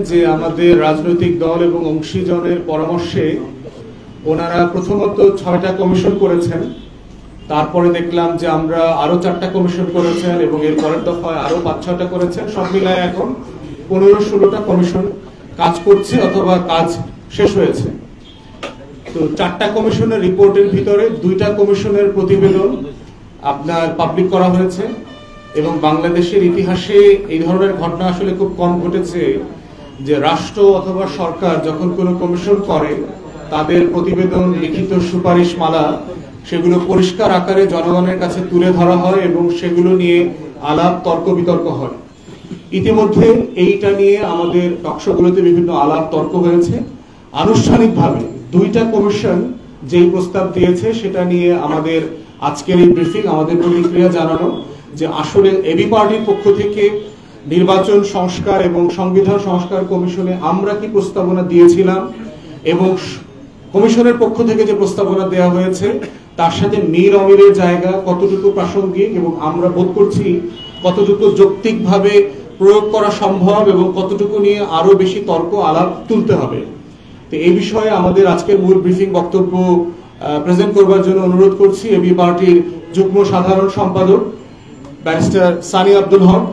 যে আমাদের রাজনৈতিক দল এবং অংশীজনের পরামর্শে ওনারা প্রথমত ৬টা কমিশন করেছেন, তারপরে দেখলাম যে আমরা আরো 4টা কমিশন করেছেন এবং এর পরের দফায় আরো ৫-৬টা করেছেন। সব মিলায় এখন ১৫-১৬টা কমিশন কাজ করছে অথবা কাজ শেষ হয়েছে। তো 4টা কমিশনের রিপোর্টের ভিতরে 2টা কমিশনের প্রতিবেদন আপনার পাবলিক করা হয়েছে এবং বাংলাদেশের ইতিহাসে এই ধরনের ঘটনা আসলে খুব কম ঘটেছে যে রাষ্ট্র অথবা সরকার যখন কোনো কমিশন করে তাদের প্রতিবেদন, লিখিত সুপারিশ মালা সেগুলো পরিষ্কার আকারে জনগণের কাছে তুলে ধরা হয় এবং সেগুলো নিয়ে আলাপ তর্ক বিতর্ক হয়। ইতিমধ্যে এইটা নিয়ে আমাদের টকশোগুলোতে বিভিন্ন আলাপ তর্ক হয়েছে। আনুষ্ঠানিকভাবে 2টা কমিশন যেই প্রস্তাব দিয়েছে সেটা নিয়ে আমাদের আজকের এই ব্রিফিং, আমাদের প্রতিক্রিয়া জানানো যে আসলে এবি পার্টির পক্ষ থেকে নির্বাচন সংস্কার এবং সংবিধান সংস্কার কমিশনে আমরা কি প্রস্তাবনা দিয়েছিলাম এবং কমিশনের পক্ষ থেকে যে প্রস্তাবনা দেওয়া হয়েছে তার সাথে মিল অমিলের জায়গা কতটুকু প্রাসঙ্গিক এবং আমরা বোধ করছি কতটুকু যৌক্তিকভাবে প্রয়োগ করা সম্ভব এবং কতটুকু নিয়ে আরো বেশি তর্ক আলাপ তুলতে হবে। তো এই বিষয়ে আমাদের আজকের মূল ব্রিফিং বক্তব্য প্রেজেন্ট করবার জন্য অনুরোধ করছি এবি পার্টির যুগ্ম সাধারণ সম্পাদক ব্যারিস্টার সানি আব্দুল হক,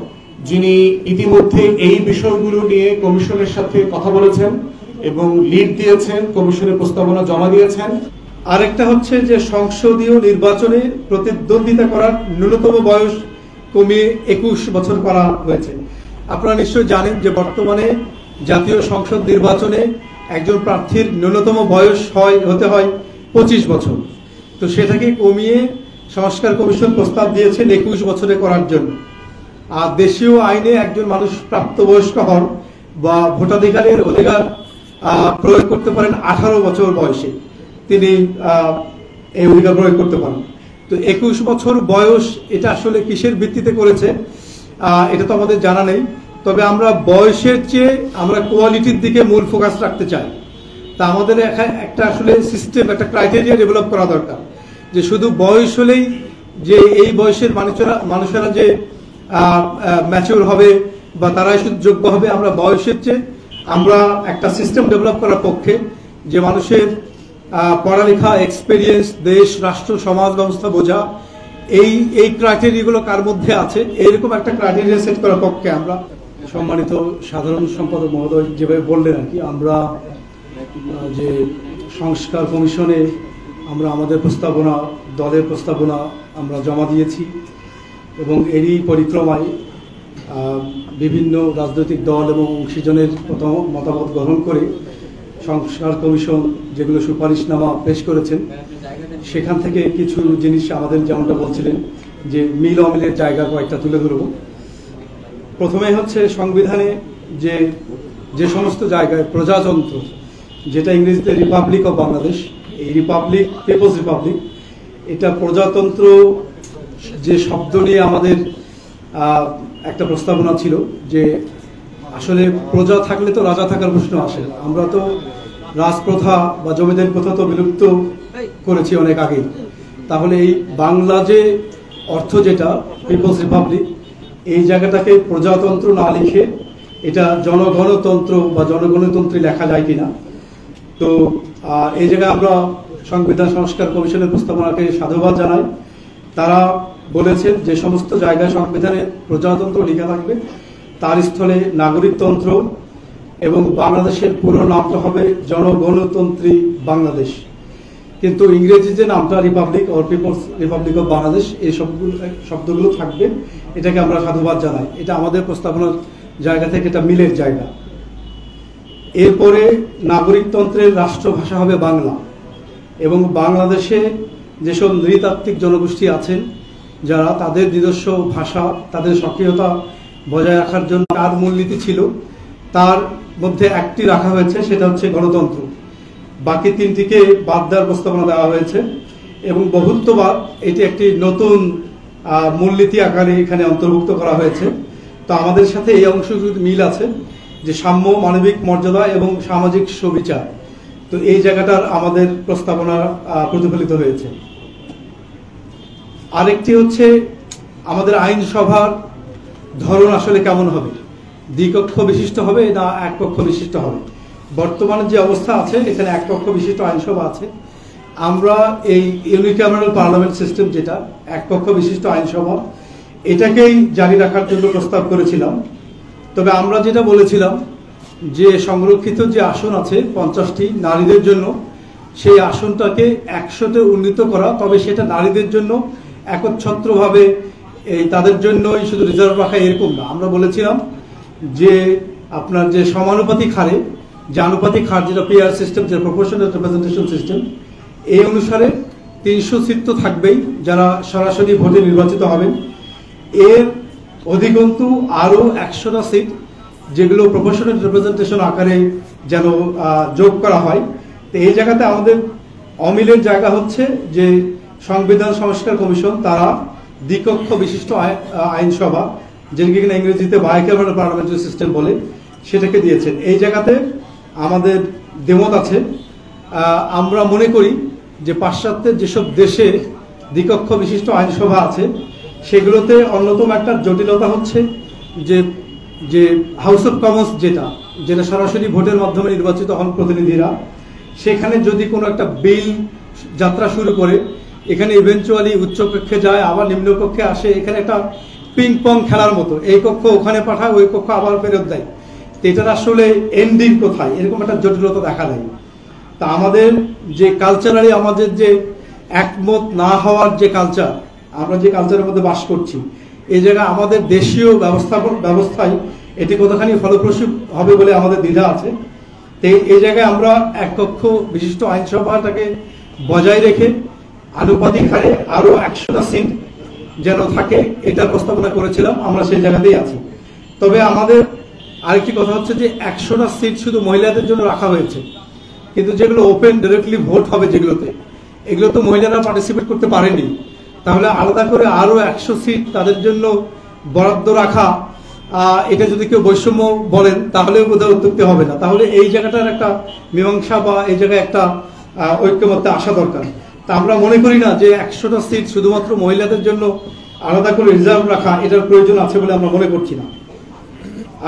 যিনি ইতিমধ্যে এই বিষয়গুলো নিয়ে কমিশনের সাথে কথা বলেছেন এবং লিড দিয়েছেন, কমিশনের প্রস্তাবনা জমা দিয়েছেন। আরেকটা হচ্ছে যে সংসদীয় নির্বাচনে প্রতিদ্বন্দ্বিতা করার ন্যূনতম বয়স কমিয়ে 21 বছর করা হয়েছে। আপনারা নিশ্চয়ই জানেন যে বর্তমানে জাতীয় সংসদ নির্বাচনে একজন প্রার্থীর ন্যূনতম বয়স হতে হয় 25 বছর। তো সেটাকে কমিয়ে সংস্কার কমিশন প্রস্তাব দিয়েছেন 21 বছরে করার জন্য। আর দেশীয় আইনে একজন মানুষ প্রাপ্তবয়স্ক হন বা ভোটাধিকারের অধিকার প্রয়োগ করতে পারেন 18 বছর বয়সে, তিনি এই অধিকার প্রয়োগ করতে পারেন। তো 21 বছর বয়স এটা আসলে কিসের ভিত্তিতে করেছে এটা তো আমাদের জানা নেই, তবে আমরা বয়সের চেয়ে আমরা কোয়ালিটির দিকে মূল ফোকাস রাখতে চাই। তা আমাদের একটা আসলে সিস্টেম, একটা ক্রাইটেরিয়া ডেভেলপ করা দরকার যে শুধু বয়স হলেই যে এই বয়সের মানুষেরা যে ম্যাচিউর হবে বা তারাই শুধু যোগ্য হবে, আমরা বয়সের চেয়ে আমরা একটা সিস্টেম ডেভেলপ করার পক্ষে যে মানুষের পড়ালেখা, এক্সপেরিয়েন্স, দেশ, রাষ্ট্র, সমাজ ব্যবস্থা বোঝা, এই ক্রাইটেরিয়াগুলো কার মধ্যে আছে এরকম একটা ক্রাইটেরিয়া সেট করার পক্ষে আমরা। সম্মানিত সাধারণ সম্পাদক মহোদয় যেভাবে বললেন আর কি, আমরা যে সংস্কার কমিশনে আমরা আমাদের প্রস্তাবনা, দলের প্রস্তাবনা আমরা জমা দিয়েছি এবং এরই পরিক্রমায় বিভিন্ন রাজনৈতিক দল এবং অংশীজনের মতামত গ্রহণ করে সংস্কার কমিশন যেগুলো সুপারিশনামা পেশ করেছেন সেখান থেকে কিছু জিনিস আমাদের যেমনটা বলছিলেন যে মিল অমিলের জায়গা কয়েকটা তুলে ধরব। প্রথমে হচ্ছে সংবিধানে যে সমস্ত জায়গায় প্রজাতন্ত্র, যেটা ইংরেজিতে রিপাবলিক অফ বাংলাদেশ, এই রিপাবলিক, পিপলস রিপাবলিক, এটা প্রজাতন্ত্র যে শব্দ নিয়ে আমাদের একটা প্রস্তাবনা ছিল যে আসলে প্রজা থাকলে তো রাজা থাকার প্রশ্ন আসে। আমরা তো রাজপ্রথা বা জমিদারি প্রথা তো বিলুপ্ত করেছি অনেক আগেই। তাহলে এই বাংলা যে অর্থ যেটা পিপলস রিপাবলিক, এই জায়গাটাকে প্রজাতন্ত্র না লিখে এটা জনগণতন্ত্র বা জনগণতন্ত্রে লেখা যায় কিনা। তো এই জায়গায় আমরা সংবিধান সংস্কার কমিশনের প্রস্তাবনাকে সাধুবাদ জানাই। তারা বলেছেন যে সমস্ত জায়গায় সংবিধানে প্রজাতন্ত্র লেখা থাকবে তার স্থলে নাগরিকতন্ত্র এবং বাংলাদেশের পুরো নামটা হবে জনগণতন্ত্রী বাংলাদেশ। কিন্তু ইংরেজি যে নামটা republic or people's republic of Bangladesh, এই শব্দগুলো থাকবে, এটাকে আমরা সাধুবাদ জানাই। এটা আমাদের প্রস্তাবনার জায়গা থেকে এটা মিলের জায়গা। এরপরে নাগরিকতন্ত্রের রাষ্ট্রভাষা হবে বাংলা এবং বাংলাদেশে যেসব নৃতাত্ত্বিক জনগোষ্ঠী আছেন যারা তাদের নিজস্ব ভাষা, তাদের স্বকীয়তা বজায় রাখার জন্য তার মূলনীতি ছিল, তার মধ্যে একটি রাখা হয়েছে, সেটা হচ্ছে গণতন্ত্র। বাকি 3টিকে বাদ দেওয়ার প্রস্তাবনা দেওয়া হয়েছে এবং বহুত্ববাদ এটি একটি নতুন মূলনীতি আকারে এখানে অন্তর্ভুক্ত করা হয়েছে। তো আমাদের সাথে এই অংশগুলো মিল আছে যে সাম্য, মানবিক মর্যাদা এবং সামাজিক সুবিচার। তো এই জায়গাটার আমাদের প্রস্তাবনা প্রতিফলিত হয়েছে। আরেকটি হচ্ছে আমাদের আইনসভার ধরন আসলে কেমন হবে। দ্বিকক্ষ বিশিষ্ট হবে না এক কক্ষ বিশিষ্ট হবে। বর্তমানে যে অবস্থা আছে এখানে এক কক্ষ বিশিষ্ট আইনসভা আছে। আমরা এই ইউনিক্যামেরাল পার্লামেন্ট সিস্টেম, যেটা এক কক্ষ বিশিষ্ট আইনসভা, এটাকেই জারি রাখার জন্য প্রস্তাব করেছিলাম। তবে আমরা যেটা বলেছিলাম যে সংরক্ষিত যে আসন আছে 50টি নারীদের জন্য, সেই আসনটাকে 100-তে উন্নীত করা, তবে সেটা নারীদের জন্য একচ্ছত্রভাবে এই তাদের জন্যই শুধু রিজার্ভ রাখা এরকম না। আমরা বলেছিলাম যে আপনার যে সমানুপাতিক হারে, যে আনুপাতিক হার, যেটা পিআর সিস্টেম, যে প্রপোর্শনাল রিপ্রেজেন্টেশন সিস্টেম, এই অনুসারে 300 সিট তো থাকবেই যারা সরাসরি ভোটে নির্বাচিত হবেন। এর অধিকন্তু আরও 100টা সিট যেগুলো প্রপোর্শনাল রিপ্রেজেন্টেশন আকারে যেন যোগ করা হয়। তো এই জায়গাতে আমাদের অমিলের জায়গা হচ্ছে যে সংবিধান সংস্কার কমিশন তারা দ্বিকক্ষ বিশিষ্ট আইনসভা, যেটাকে কিনা ইংরেজিতে বাইক্যামেরাল পার্লামেন্টারি সিস্টেম বলে, সেটাকে দিয়েছেন। এই জায়গাতে আমাদের দ্বিমত আছে। আমরা মনে করি যে পাশ্চাত্যের যেসব দেশে দ্বিকক্ষ বিশিষ্ট আইনসভা আছে সেগুলোতে অন্যতম একটা জটিলতা হচ্ছে যে যে হাউস অফ কমন্স, যেটা সরাসরি ভোটের মাধ্যমে নির্বাচিত হন প্রতিনিধিরা, সেখানে যদি কোনো একটা বিল যাত্রা শুরু করে এখানে ইভেন্চুয়ালি উচ্চ কক্ষে যায়, আবার নিম্ন কক্ষে আসে, এখানে একটা পিং পং খেলার মতো, এই কক্ষ ওখানে পাঠায়, ওই কক্ষ আবার ফেরত দেয়। তো এটার আসলে এন্ডিং কোথায়, এরকম একটা জটিলতা দেখা দেয়। তা আমাদের যে কালচারালি আমাদের যে একমত না হওয়ার যে কালচার, আমরা যে কালচারের মধ্যে বাস করছি, এই জায়গায় আমাদের দেশীয় ব্যবস্থায় এটি কতখানি ফলপ্রসূ হবে বলে আমাদের দ্বিধা আছে। তো এই জায়গায় আমরা এক কক্ষ বিশিষ্ট আইনসভাটাকে বজায় রেখে আনুপাতিক হারে আরো 100টা সিট যেন থাকে, এটা প্রস্তাবনা করেছিলাম। আমরা সেই জায়গাতেই আছি। তবে আমাদের আরেকটি কথা হচ্ছে যে 100টা সিট শুধু মহিলাদের জন্য রাখা হয়েছে, কিন্তু যেগুলো ওপেন ডাইরেক্টলি ভোট হবে যেগুলোতে, এগুলো তো মহিলারা পার্টিসিপেট করতে পারেনি। তাহলে আলাদা করে আরো 100 সিট তাদের জন্য বরাদ্দ রাখা, এটা যদি কেউ বৈষম্য বলেন তাহলেও বোধহয় অত্যুক্তি হবে না। তাহলে এই জায়গাটার একটা মীমাংসা বা এই জায়গায় একটা ঐক্যমত্যে আসা দরকার। তা আমরা মনে করি না যে 100টা সিট শুধুমাত্র মহিলাদের জন্য আলাদা করে রিজার্ভ রাখা এটার প্রয়োজন আছে বলে আমরা মনে করছি না।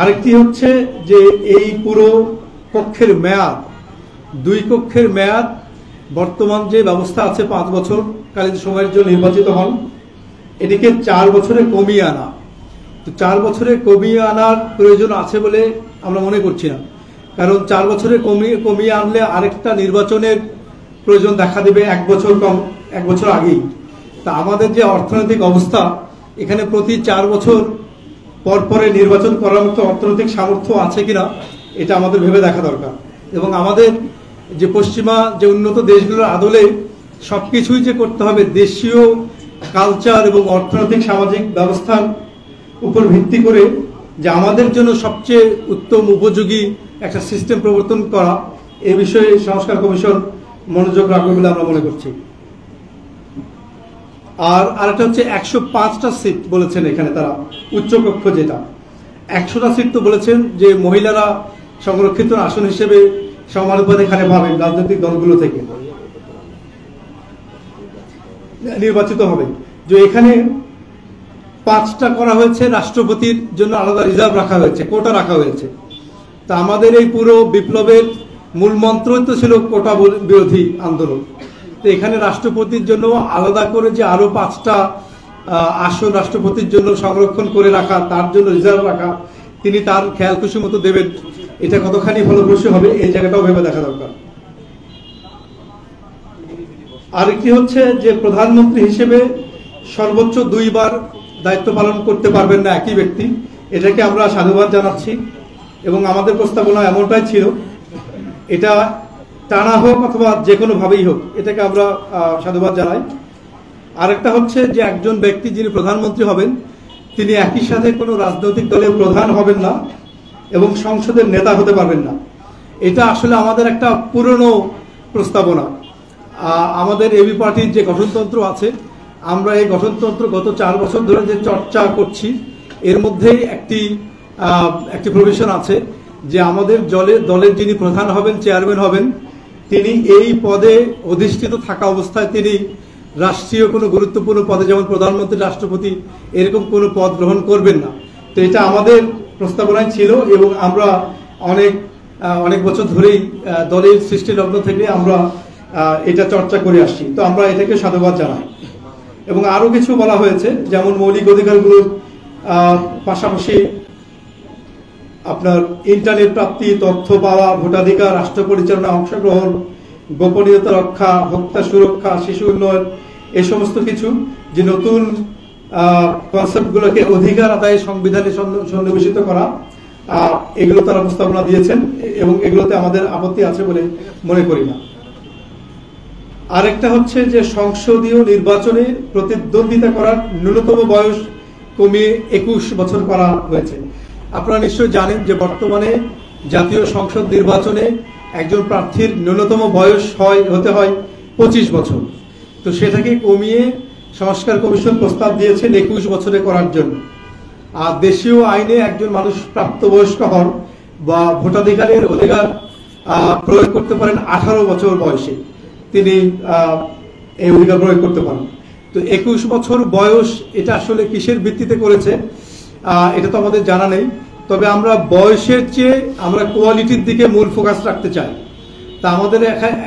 আরেকটি হচ্ছে যে এই পুরো কক্ষের মেয়াদ, 2 কক্ষের মেয়াদ, বর্তমান যে ব্যবস্থা আছে 5 বছর কালীন সময়ের জন্য নির্বাচিত হন, এটিকে 4 বছরে কমিয়ে আনা। তো 4 বছরে কমিয়ে আনার প্রয়োজন আছে বলে আমরা মনে করছি না। কারণ 4 বছরে কমিয়ে আনলে আরেকটা নির্বাচনের প্রয়োজন দেখা দেবে 1 বছর আগেই। তা আমাদের যে অর্থনৈতিক অবস্থা, এখানে প্রতি 4 বছর পরে নির্বাচন করার মতো অর্থনৈতিক সামর্থ্য আছে কিনা এটা আমাদের ভেবে দেখা দরকার। এবং আমাদের যে পশ্চিমা যে উন্নত দেশগুলোর আদলে সবকিছুই যে করতে হবে দেশীয় কালচার এবং অর্থনৈতিক সামাজিক ব্যবস্থার উপর ভিত্তি করে, যে আমাদের জন্য সবচেয়ে উত্তম উপযোগী একটা সিস্টেম প্রবর্তন করা, এ বিষয়ে সংস্কার কমিশন মনোযোগ রাখবে বলে আমরা মনে করছি। আর আরেকটা হচ্ছে 105টা সিট বলেছেন এখানে তারা, উচ্চকক্ষ যেটা 100টা সিট তো বলেছেন যে মহিলারা সংরক্ষিত আসন হিসেবে সমানুপাতিক হারে পাবেন, রাজনৈতিক দলগুলো থেকে নির্বাচিত হবে। যে এখানে 5টা করা হয়েছে, রাষ্ট্রপতির জন্য আলাদা রিজার্ভ রাখা হয়েছে, কোটা রাখা হয়েছে। তা আমাদের এই পুরো বিপ্লবের মূল মন্ত্রই তো ছিল কোটা বিরোধী আন্দোলন। তো এখানে রাষ্ট্রপতির জন্য আলাদা করে যে আরো 5টা আসন রাষ্ট্রপতির জন্য সংরক্ষণ করে রাখা, তার জন্য রিজার্ভ রাখা, তিনি তার খেয়াল খুশি মতো দেবেন, এটা কতখানি ফলপ্রসূ হবে এই জায়গাটাও ভেবে দেখা দরকার। আরেকটি হচ্ছে যে প্রধানমন্ত্রী হিসেবে সর্বোচ্চ 2 বার দায়িত্ব পালন করতে পারবেন না একই ব্যক্তি, এটাকে আমরা সাধুবাদ জানাচ্ছি। এবং আমাদের প্রস্তাবনা এমনটাই ছিল, এটা টানা হোক অথবা যে কোনো ভাবেই হোক, এটাকে আমরা সাধুবাদ জানাই। আরেকটা হচ্ছে যে একজন ব্যক্তি যিনি প্রধানমন্ত্রী হবেন তিনি একই সাথে কোনো রাজনৈতিক দলের প্রধান হবেন না এবং সংসদের নেতা হতে পারবেন না। এটা আসলে আমাদের একটা পুরনো প্রস্তাবনা। আমাদের এবি পার্টির যে গঠনতন্ত্র আছে, আমরা এই গঠনতন্ত্র গত 4 বছর ধরে যে চর্চা করছি, এর মধ্যেই একটি প্রভিশন আছে যে আমাদের দলের যিনি প্রধান হবেন, চেয়ারম্যান হবেন, তিনি এই পদে অধিষ্ঠিত থাকা অবস্থায় তিনি রাষ্ট্রীয় কোনো গুরুত্বপূর্ণ পদে, যেমন প্রধানমন্ত্রী, রাষ্ট্রপতি, এরকম কোনো পদ গ্রহণ করবেন না। তো এটা আমাদের প্রস্তাবনায় ছিল এবং আমরা অনেক বছর ধরেই দলের সৃষ্টি লগ্ন থেকে আমরা এটা চর্চা করে আসছি। তো আমরা এটাকে সাধুবাদ জানাই। এবং আরো কিছু বলা হয়েছে, যেমন মৌলিক অধিকারগুলোর পাশাপাশি আপনার ইন্টারনেট প্রাপ্তি, তথ্য পাওয়া, ভোটাধিকার, রাষ্ট্র পরিচালনা, অংশগ্রহণ, গোপনীয়তা রক্ষা, ভোক্তা সুরক্ষা, শিশু উন্নয়ন, এই সমস্ত কিছু যে নতুন কনসেপ্টগুলোকে অধিকার আদায়ে সংবিধানে সন্নিবেশিত করা, এগুলো তারা প্রস্তাবনা দিয়েছেন এবং এগুলোতে আমাদের আপত্তি আছে বলে মনে করি না। আরেকটা হচ্ছে যে সংসদীয় নির্বাচনে প্রতিদ্বন্দ্বিতা করার ন্যূনতম বয়স কমিয়ে 21 বছর করা হয়েছে। আপনারা নিশ্চয়ই জানেন যে বর্তমানে জাতীয় সংসদ নির্বাচনে একজন প্রার্থীর ন্যূনতম বয়স হতে হয় 25 বছর। তো সেটাকে কমিয়ে সংস্কার কমিশন প্রস্তাব দিয়েছেন 21 বছরে করার জন্য। আর দেশীয় আইনে একজন মানুষ প্রাপ্তবয়স্ক হন বা ভোটাধিকারের অধিকার প্রয়োগ করতে পারেন 18 বছর বয়সে, তিনি এই অধিকার প্রয়োগ করতে পারেন। তো 21 বছর বয়স এটা আসলে কিসের ভিত্তিতে করেছে এটা তো আমাদের জানা নেই। তবে আমরা বয়সের চেয়ে আমরা কোয়ালিটির দিকে মূল ফোকাস রাখতে চাই। তা আমাদের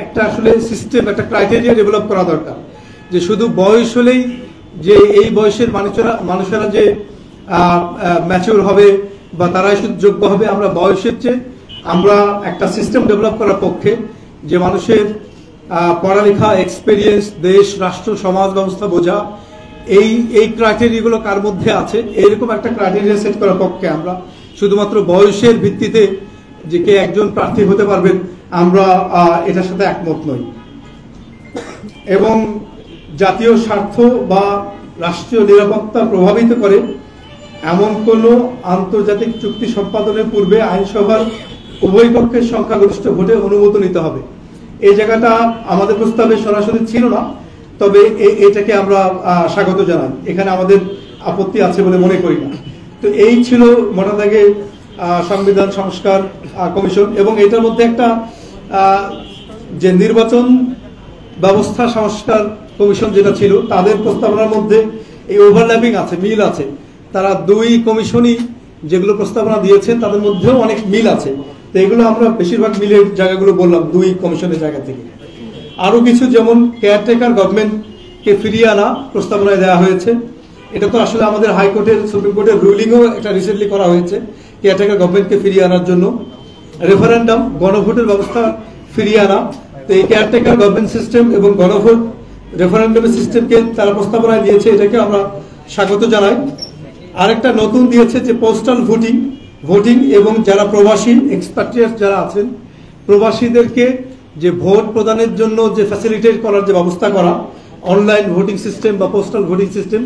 একটা আসলে সিস্টেম, একটা ক্রাইটেরিয়া ডেভেলপ করা দরকার, যে শুধু বয়স হলেই যে এই বয়সের মানুষেরা যে ম্যাচিউর হবে বা তারাই শুধু যোগ্য হবে, আমরা বয়সের চেয়ে আমরা একটা সিস্টেম ডেভেলপ করার পক্ষে, যে মানুষের পড়ালেখা, এক্সপেরিয়েন্স, দেশ, রাষ্ট্র, সমাজ ব্যবস্থা বোঝা, এই ক্রাইটেরিয়াগুলো কার মধ্যে আছে, এইরকম একটা ক্রাইটেরিয়া সেট করার পক্ষে। আমরা শুধুমাত্র বয়সের ভিত্তিতে যে কে একজন প্রার্থী হতে পারবেন, আমরা এটার সাথে একমত নই। এবং জাতীয় স্বার্থ বা রাষ্ট্রীয় নিরাপত্তা প্রভাবিত করে এমন কোন আন্তর্জাতিক চুক্তি সম্পাদনের পূর্বে আইনসভার উভয় পক্ষের সংখ্যাগরিষ্ঠ ভোটে অনুমোদন নিতে হবে। এই জায়গাটা আমাদের প্রস্তাবে সরাসরি ছিল না, তবে এটাকে আমরা স্বাগত জানাই। এখানে আমাদের আপত্তি আছে বলে মনে করি না। তো এই ছিল মোটা দাগে সংবিধান সংস্কার কমিশন। এবং এটার মধ্যে একটা যে নির্বাচন ব্যবস্থা সংস্কার কমিশন যেটা ছিল, তাদের প্রস্তাবনার মধ্যে এই ওভারল্যাপিং আছে, মিল আছে। তারা দুই কমিশনই যেগুলো প্রস্তাবনা দিয়েছেন তাদের মধ্যেও অনেক মিল আছে। তো এগুলো আমরা বেশিরভাগ মিলের জায়গাগুলো বললাম দুই কমিশনের জায়গা থেকে। আরো কিছু, যেমন কেয়ারটেকার গভর্নমেন্টকে ফিরিয়ে আনা প্রস্তাবনায় দেওয়া হয়েছে। এটা তো আসলে আমাদের হাইকোর্টের, সুপ্রিম কোর্টের রুলিংও এটা রিসেন্টলি করা হয়েছে কেয়ারটেকার গভর্নমেন্টকে ফিরিয়ে আনার জন্য। রেফারেন্ডাম, গণভোটের ব্যবস্থা ফিরিয়ে আনা। তো এই কেয়ারটেকার গভর্নমেন্ট সিস্টেম এবং গণভোট রেফারেন্ডামের সিস্টেমকে তারা প্রস্তাবনায় দিয়েছে, এটাকে আমরা স্বাগত জানাই। আরেকটা নতুন দিয়েছে যে পোস্টাল ভোটিং এবং যারা প্রবাসী এক্সপাট্রিয়েটস যারা আছেন, প্রবাসীদেরকে যে ভোট প্রদানের জন্য যে ফ্যাসিলিটেট করার যে ব্যবস্থা করা, অনলাইন ভোটিং সিস্টেম বা পোস্টাল ভোটিং সিস্টেম,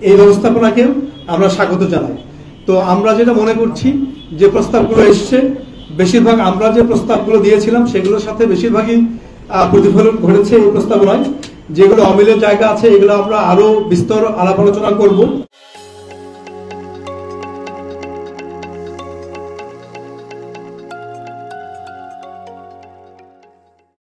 এই ব্যবস্থাপনাকেও আমরা স্বাগত জানাই। তো আমরা যেটা মনে করছি যে প্রস্তাবগুলো এসছে, বেশিরভাগ আমরা যে প্রস্তাবগুলো দিয়েছিলাম সেগুলোর সাথে বেশিরভাগই প্রতিফলন ঘটেছে এই প্রস্তাবনায়। যেগুলো অমিলের জায়গা আছে এগুলো আমরা আরো বিস্তর আলাপ আলোচনা করব।